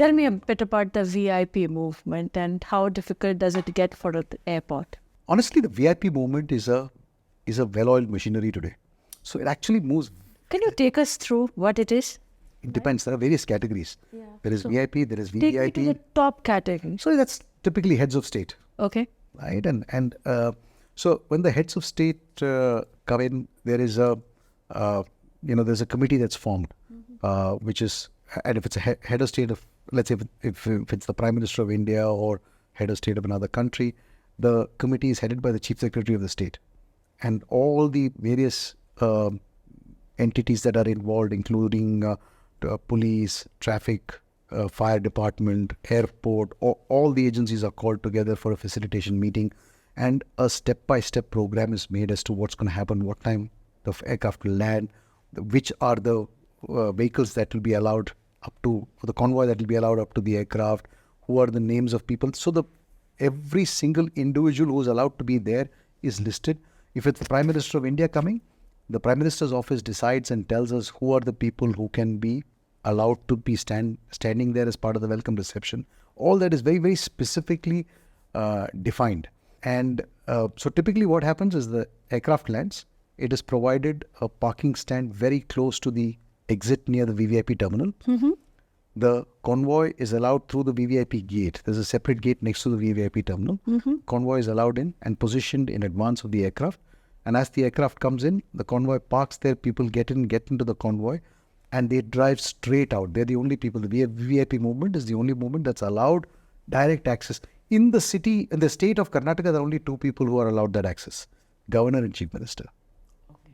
Tell me a bit about the VIP movement and how difficult does it get for the airport? Honestly, the VIP movement is a well-oiled machinery today. So it actually moves. Can you take us through what it is? It depends. There are various categories. Yeah. There is So VIP, there is Take me VVIP. to the top category. So that's typically heads of state, Okay. right? And so when the heads of state come in, there is there's a committee that's formed, which is, and if it's a head of state of, let's say if it's the Prime Minister of India or head of state of another country, the committee is headed by the Chief Secretary of the state, and all the various entities that are involved, including police, traffic, fire department, airport, all the agencies are called together for a facilitation meeting, and a step-by-step program is made as to what's going to happen, what time the aircraft will land, which are the vehicles that will be allowed up to, for the convoy that will be allowed up to the aircraft, who are the names of people. So every single individual who is allowed to be there is listed. If it's the Prime Minister of India coming, the Prime Minister's office decides and tells us who are the people who can be allowed to be standing there as part of the welcome reception. All that is very, very specifically defined. And so typically what happens is the aircraft lands. It is provided a parking stand very close to the exit near the VVIP terminal. The convoy is allowed through the VVIP gate. There's a separate gate next to the VVIP terminal. Convoy is allowed in and positioned in advance of the aircraft. And as the aircraft comes in, the convoy parks there, people get into the convoy, and they drive straight out. They're the only people. The VVIP movement is the only movement that's allowed direct access. In the city, in the state of Karnataka, there are only two people who are allowed that access: Governor and Chief Minister.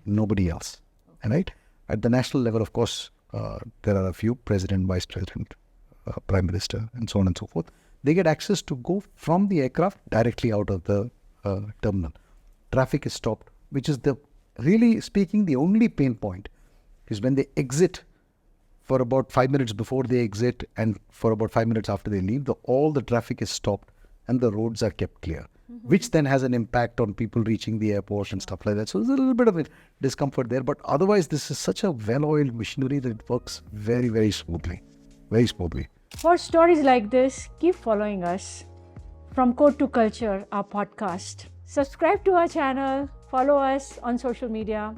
Nobody else. Right? At the national level, of course, there are a few: President, Vice President, Prime Minister, and so on and so forth. They get access to go from the aircraft directly out of the terminal. Traffic is stopped, which is really speaking, the only pain point is when they exit. For about 5 minutes before they exit and for about 5 minutes after they leave, all the traffic is stopped and the roads are kept clear, which then has an impact on people reaching the airport and stuff like that. So there's a little bit of a discomfort there, but otherwise this is such a well-oiled machinery that it works very, very smoothly. Very smoothly. For stories like this, keep following us. From Code to Culture, our podcast. Subscribe to our channel, follow us on social media.